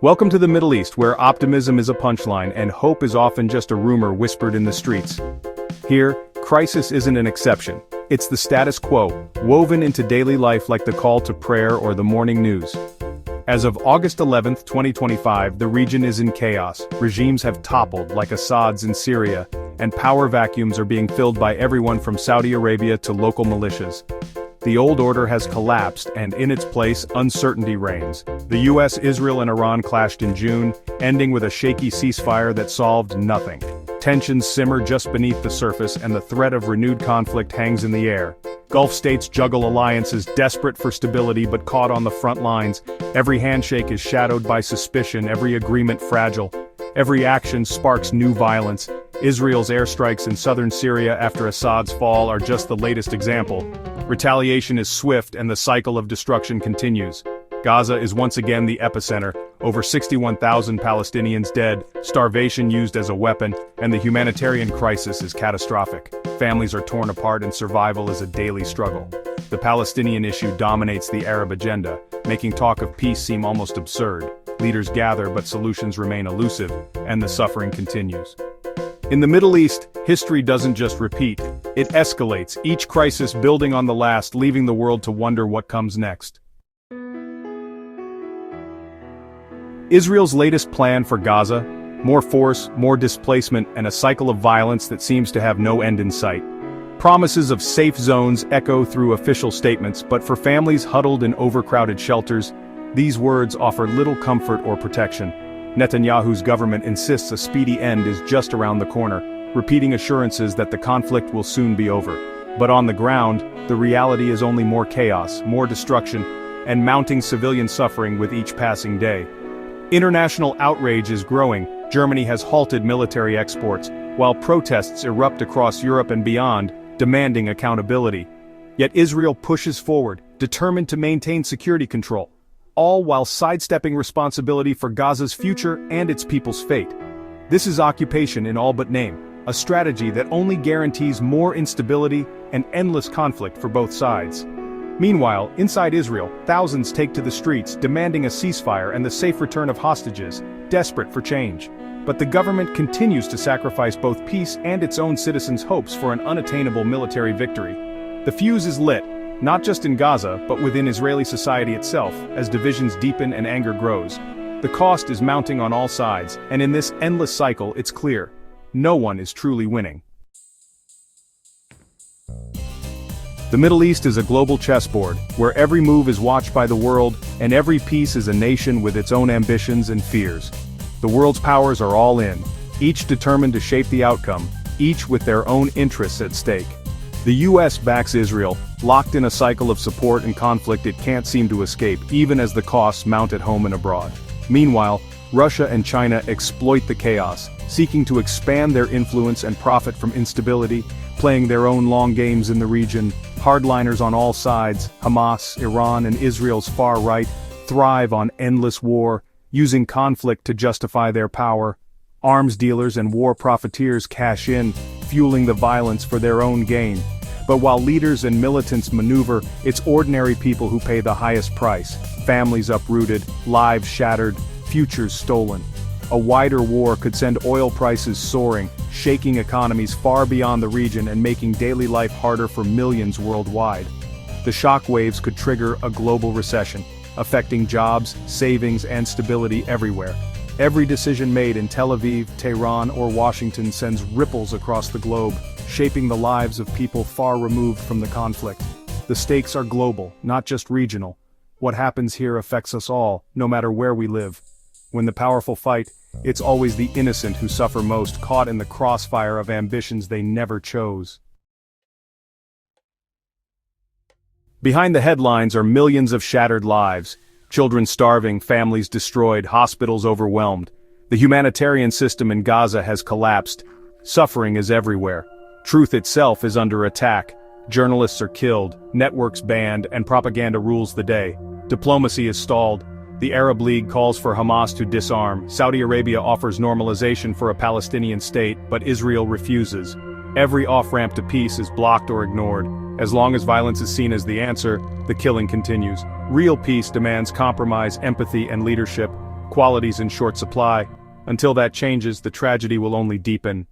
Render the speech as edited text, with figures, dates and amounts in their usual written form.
Welcome to the Middle East, where optimism is a punchline and hope is often just a rumor whispered in the streets. Here, crisis isn't an exception. It's the status quo, woven into daily life like the call to prayer or the morning news. As of August 11, 2025, the region is in chaos. Regimes have toppled, like Assad's in Syria, and power vacuums are being filled by everyone from Saudi Arabia to local militias. The old order has collapsed, and in its place, uncertainty reigns. The US, Israel, and Iran clashed in June, ending with a shaky ceasefire that solved nothing. Tensions simmer just beneath the surface, and the threat of renewed conflict hangs in the air. Gulf states juggle alliances, desperate for stability but caught on the front lines. Every handshake is shadowed by suspicion, every agreement fragile. Every action sparks new violence. Israel's airstrikes in southern Syria after Assad's fall are just the latest example. Retaliation is swift and the cycle of destruction continues. Gaza is once again the epicenter, over 61,000 Palestinians dead, starvation used as a weapon, and the humanitarian crisis is catastrophic. Families are torn apart and survival is a daily struggle. The Palestinian issue dominates the Arab agenda, making talk of peace seem almost absurd. Leaders gather but solutions remain elusive, and the suffering continues. In the Middle East, history doesn't just repeat, it escalates, each crisis building on the last, leaving the world to wonder what comes next. Israel's latest plan for Gaza: more force, more displacement, and a cycle of violence that seems to have no end in sight. Promises of safe zones echo through official statements, but for families huddled in overcrowded shelters, these words offer little comfort or protection. Netanyahu's government insists a speedy end is just around the corner, repeating assurances that the conflict will soon be over. But on the ground, the reality is only more chaos, more destruction, and mounting civilian suffering with each passing day. International outrage is growing. Germany has halted military exports, while protests erupt across Europe and beyond, demanding accountability. Yet Israel pushes forward, determined to maintain security control, all while sidestepping responsibility for Gaza's future and its people's fate. This is occupation in all but name, a strategy that only guarantees more instability and endless conflict for both sides. Meanwhile, inside Israel, thousands take to the streets demanding a ceasefire and the safe return of hostages, desperate for change. But the government continues to sacrifice both peace and its own citizens' hopes for an unattainable military victory. The fuse is lit, not just in Gaza, but within Israeli society itself, as divisions deepen and anger grows. The cost is mounting on all sides, and in this endless cycle it's clear: no one is truly winning. The Middle East is a global chessboard, where every move is watched by the world, and every piece is a nation with its own ambitions and fears. The world's powers are all in, each determined to shape the outcome, each with their own interests at stake. The US backs Israel, locked in a cycle of support and conflict it can't seem to escape, even as the costs mount at home and abroad. Meanwhile, Russia and China exploit the chaos, seeking to expand their influence and profit from instability, playing their own long games in the region. Hardliners on all sides, Hamas, Iran, and Israel's far right, thrive on endless war, using conflict to justify their power. Arms dealers and war profiteers cash in, fueling the violence for their own gain. But while leaders and militants maneuver, it's ordinary people who pay the highest price. Families uprooted, lives shattered, futures stolen. A wider war could send oil prices soaring, shaking economies far beyond the region and making daily life harder for millions worldwide. The shockwaves could trigger a global recession, affecting jobs, savings, and stability everywhere. Every decision made in Tel Aviv, Tehran, or Washington sends ripples across the globe, shaping the lives of people far removed from the conflict. The stakes are global, not just regional. What happens here affects us all, no matter where we live. When the powerful fight, it's always the innocent who suffer most, caught in the crossfire of ambitions they never chose. Behind the headlines are millions of shattered lives. Children starving, families destroyed, hospitals overwhelmed. The humanitarian system in Gaza has collapsed. Suffering is everywhere. Truth itself is under attack. Journalists are killed, networks banned, and propaganda rules the day. Diplomacy is stalled. The Arab League calls for Hamas to disarm. Saudi Arabia offers normalization for a Palestinian state, but Israel refuses. Every off-ramp to peace is blocked or ignored. As long as violence is seen as the answer, the killing continues. Real peace demands compromise, empathy, and leadership. quality's in short supply. Until that changes, the tragedy will only deepen.